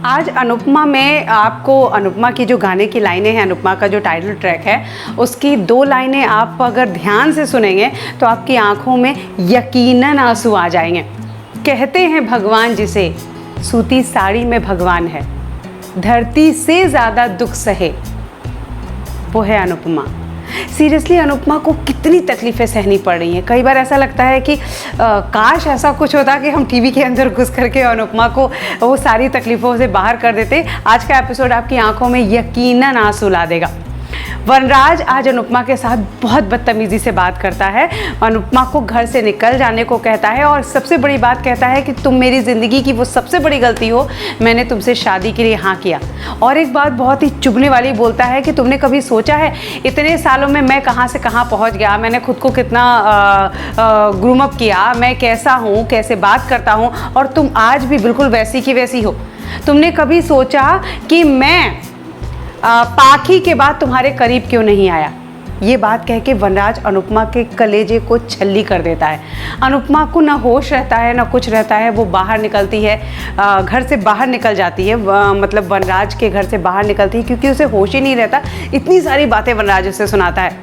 आज अनुपमा में आपको अनुपमा की जो गाने की लाइनें हैं, अनुपमा का जो टाइटल ट्रैक है उसकी 2 लाइनें आप अगर ध्यान से सुनेंगे तो आपकी आंखों में यकीनन आंसू आ जाएंगे। कहते हैं भगवान जिसे सूती साड़ी में भगवान है, धरती से ज़्यादा दुख सहे वो है अनुपमा। सीरियसली अनुपमा को कितनी तकलीफ़ें सहनी पड़ रही हैं। कई बार ऐसा लगता है कि काश ऐसा कुछ होता कि हम टीवी के अंदर घुस करके अनुपमा को वो सारी तकलीफ़ों से बाहर कर देते। आज का एपिसोड आपकी आंखों में यकीनन आंसू ला देगा। वनराज आज अनुपमा के साथ बहुत बदतमीज़ी से बात करता है, अनुपमा को घर से निकल जाने को कहता है और सबसे बड़ी बात कहता है कि तुम मेरी ज़िंदगी की वो सबसे बड़ी गलती हो, मैंने तुमसे शादी के लिए हाँ किया। और एक बात बहुत ही चुभने वाली बोलता है कि तुमने कभी सोचा है इतने सालों में मैं कहाँ से कहाँ पहुँच गया, मैंने खुद को कितना ग्रूम अप किया, मैं कैसा हूँ, कैसे बात करता हूँ, और तुम आज भी बिल्कुल वैसी की वैसी हो। तुमने कभी सोचा कि मैं पाखी के बाद तुम्हारे करीब क्यों नहीं आया। ये बात कह के वनराज अनुपमा के कलेजे को छल्ली कर देता है। अनुपमा को ना होश रहता है ना कुछ रहता है। वो बाहर निकलती है, घर से बाहर निकल जाती है, मतलब वनराज के घर से बाहर निकलती है क्योंकि उसे होश ही नहीं रहता। इतनी सारी बातें वनराज उसे सुनाता है।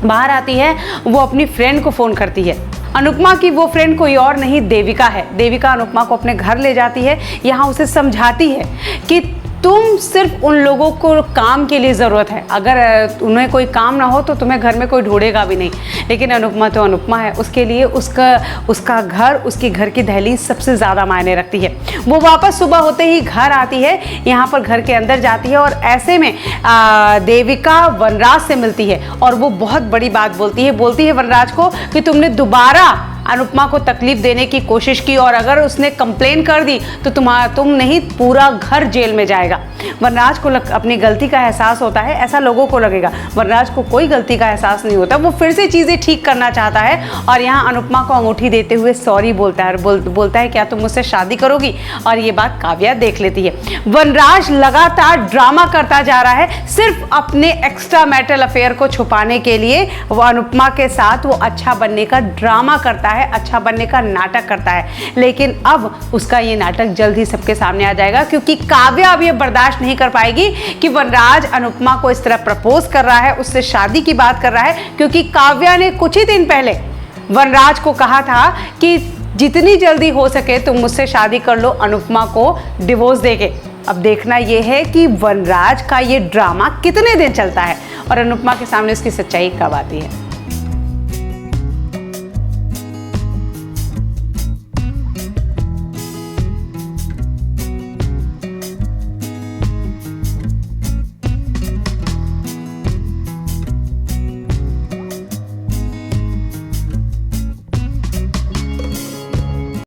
बाहर आती है, वो अपनी फ्रेंड को फ़ोन करती है। अनुपमा की वो फ्रेंड कोई और नहीं देविका है। देविका अनुपमा को अपने घर ले जाती है, यहाँ उसे समझाती है कि तुम सिर्फ उन लोगों को काम के लिए ज़रूरत है, अगर उन्हें कोई काम ना हो तो तुम्हें घर में कोई ढूंढेगा भी नहीं। लेकिन अनुपमा तो अनुपमा है, उसके लिए उसका घर, उसकी घर की दहलीज सबसे ज़्यादा मायने रखती है। वो वापस सुबह होते ही घर आती है, यहाँ पर घर के अंदर जाती है और ऐसे में देविका वनराज से मिलती है और वो बहुत बड़ी बात बोलती है वनराज को कि तुमने दोबारा अनुपमा को तकलीफ देने की कोशिश की और अगर उसने कंप्लेन कर दी तो तुम नहीं, पूरा घर जेल में जाएगा। वनराज को अपनी गलती का एहसास होता है, ऐसा लोगों को लगेगा। वनराज को कोई गलती का एहसास नहीं होता, वो फिर से चीज़ें ठीक करना चाहता है और यहाँ अनुपमा को अंगूठी देते हुए सॉरी बोलता है, बोलता है क्या तुम मुझसे शादी करोगी। और ये बात काव्या देख लेती है। वनराज लगातार ड्रामा करता जा रहा है, सिर्फ अपने एक्स्ट्रा मैरिटल अफेयर को छुपाने के लिए वो अनुपमा के साथ वो अच्छा बनने का ड्रामा करता है, अच्छा बनने का नाटक करता है। लेकिन अब उसका ये नाटक जल्द ही सबके सामने आ जाएगा क्योंकि काव्या अब ये बर्दाश्त नहीं कर पाएगी कि वनराज अनुपमा को इस तरह प्रपोज कर रहा है, उससे शादी की बात कर रहा है। क्योंकि काव्या ने कुछ ही दिन पहले वनराज को कहा था कि जितनी जल्दी हो सके तुम मुझसे शादी कर लो अनुपमा को डिवोर्स देके। अब देखना यह है कि वनराज का ये ड्रामा कितने दिन चलता है और अनुपमा के सामने उसकी सच्चाई कब आती है।